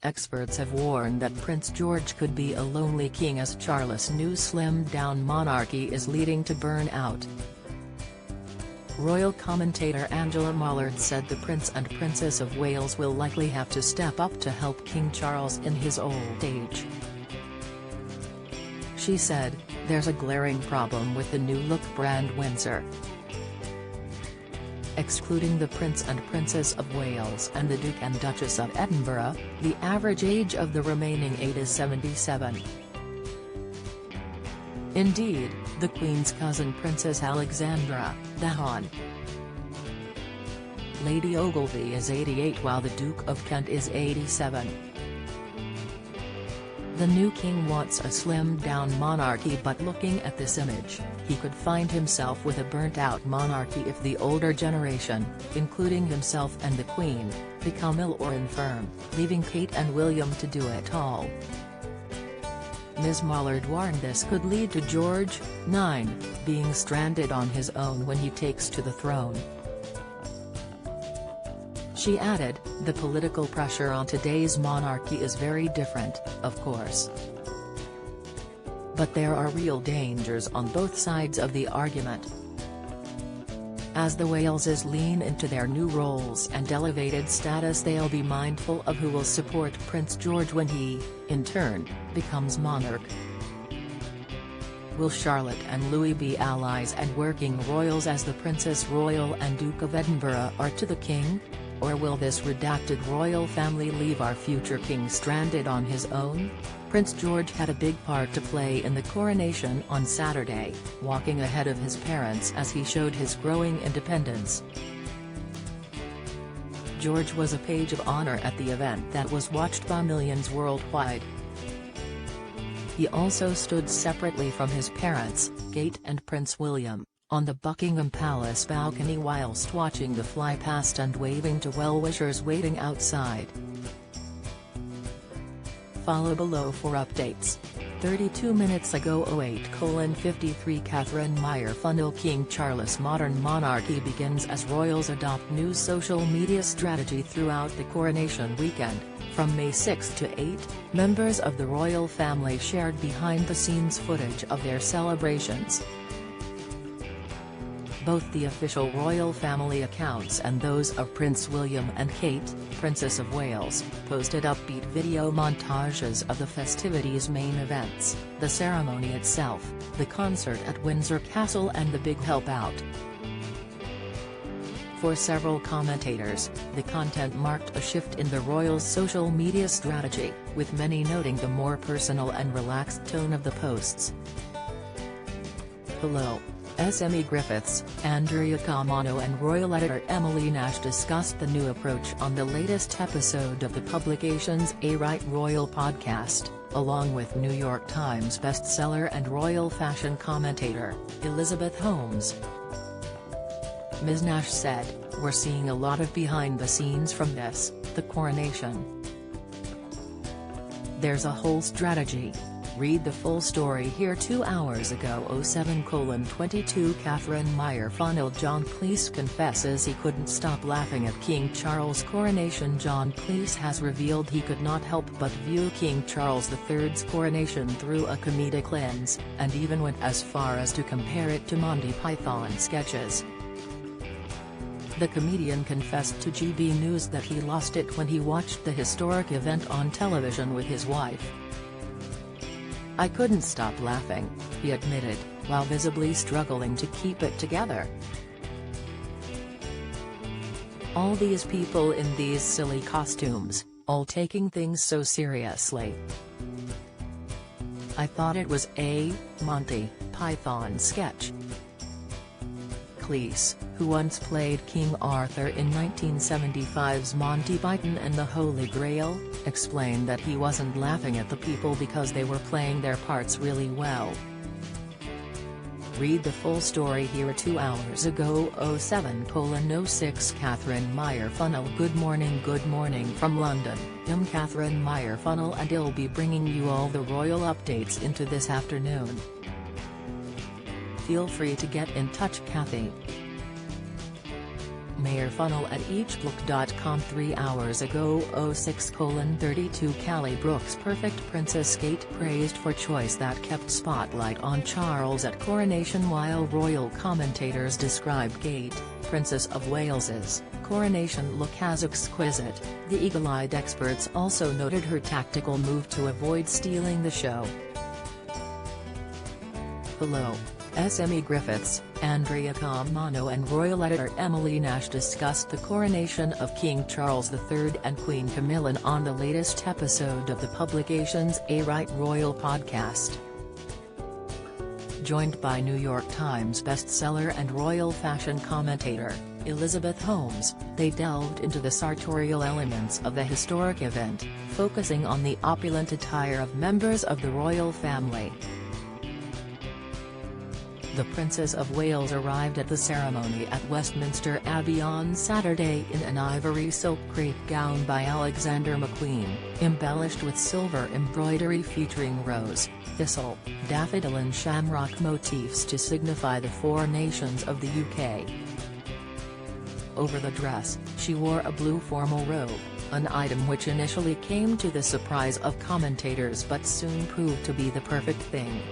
Experts have warned that Prince George could be a lonely king as Charles' new slimmed-down monarchy is leading to burnout. Royal commentator Angela Mollard said the Prince and Princess of Wales will likely have to step up to help King Charles in his old age. She said, "There's a glaring problem with the new look brand Windsor. Excluding the Prince and Princess of Wales and the Duke and Duchess of Edinburgh, the average age of the remaining 8 is 77. Indeed, the Queen's cousin Princess Alexandra, the Hon. Lady Ogilvy is 88 while the Duke of Kent is 87. The new king wants a slimmed-down monarchy, but looking at this image, he could find himself with a burnt-out monarchy if the older generation, including himself and the Queen, become ill or infirm, leaving Kate and William to do it all." Ms. Mollard warned this could lead to George, 9, being stranded on his own when he takes to the throne. She added, "The political pressure on today's monarchy is very different, of course. But there are real dangers on both sides of the argument. As the Waleses lean into their new roles and elevated status, they'll be mindful of who will support Prince George when he, in turn, becomes monarch. Will Charlotte and Louis be allies and working royals as the Princess Royal and Duke of Edinburgh are to the king? Or will this redacted royal family leave our future king stranded on his own?" Prince George had a big part to play in the coronation on Saturday, walking ahead of his parents as he showed his growing independence. George was a page of honor at the event that was watched by millions worldwide. He also stood separately from his parents, Kate and Prince William, on the Buckingham Palace balcony whilst watching the fly past and waving to well-wishers waiting outside. Follow below for updates. 32 minutes ago 08:53 Catherine Meyer funnel King Charles' modern monarchy begins as royals adopt new social media strategy throughout the coronation weekend. From May 6 to 8, members of the royal family shared behind-the-scenes footage of their celebrations. Both the official royal family accounts and those of Prince William and Kate, Princess of Wales, posted upbeat video montages of the festivities' main events, the ceremony itself, the concert at Windsor Castle and the big help out. For several commentators, the content marked a shift in the royals' social media strategy, with many noting the more personal and relaxed tone of the posts. Hello. SME Griffiths, Andrea Camano and royal editor Emily Nash discussed the new approach on the latest episode of the publication's A Right Royal podcast, along with New York Times bestseller and royal fashion commentator, Elizabeth Holmes. Ms. Nash said, "We're seeing a lot of behind the scenes from this, the coronation. There's a whole strategy. Read the full story here." 2 hours ago 07:22 Catherine Meyer funneled John Cleese confesses he couldn't stop laughing at King Charles' coronation. John Cleese has revealed he could not help but view King Charles III's coronation through a comedic lens, and even went as far as to compare it to Monty Python sketches. The comedian confessed to GB News that he lost it when he watched the historic event on television with his wife. "I couldn't stop laughing," he admitted, while visibly struggling to keep it together. "All these people in these silly costumes, all taking things so seriously. I thought it was a Monty Python sketch." Cleese, who once played King Arthur in 1975's Monty Python and the Holy Grail, explained that he wasn't laughing at the people because they were playing their parts really well. Read the full story here. 2 hours ago 07:06 Catherine Meyer funnel. Good morning from London. I'm Catherine Meyer funnel and I'll be bringing you all the royal updates into this afternoon. Feel free to get in touch Kathy. Mayor funnel at eachlook.com 3 hours ago 06:32 Callie Brooks' Perfect Princess Kate praised for choice that kept spotlight on Charles at coronation while royal commentators described Kate, Princess of Wales's coronation look as exquisite. The eagle-eyed experts also noted her tactical move to avoid stealing the show. Below, SME Griffiths, Andrea Camano and royal editor Emily Nash discussed the coronation of King Charles III and Queen Camilla on the latest episode of the publication's A Right Royal podcast. Joined by New York Times bestseller and royal fashion commentator, Elizabeth Holmes, they delved into the sartorial elements of the historic event, focusing on the opulent attire of members of the royal family. The Princess of Wales arrived at the ceremony at Westminster Abbey on Saturday in an ivory silk crepe gown by Alexander McQueen, embellished with silver embroidery featuring rose, thistle, daffodil and shamrock motifs to signify the four nations of the UK. Over the dress, she wore a blue formal robe, an item which initially came to the surprise of commentators but soon proved to be the perfect thing.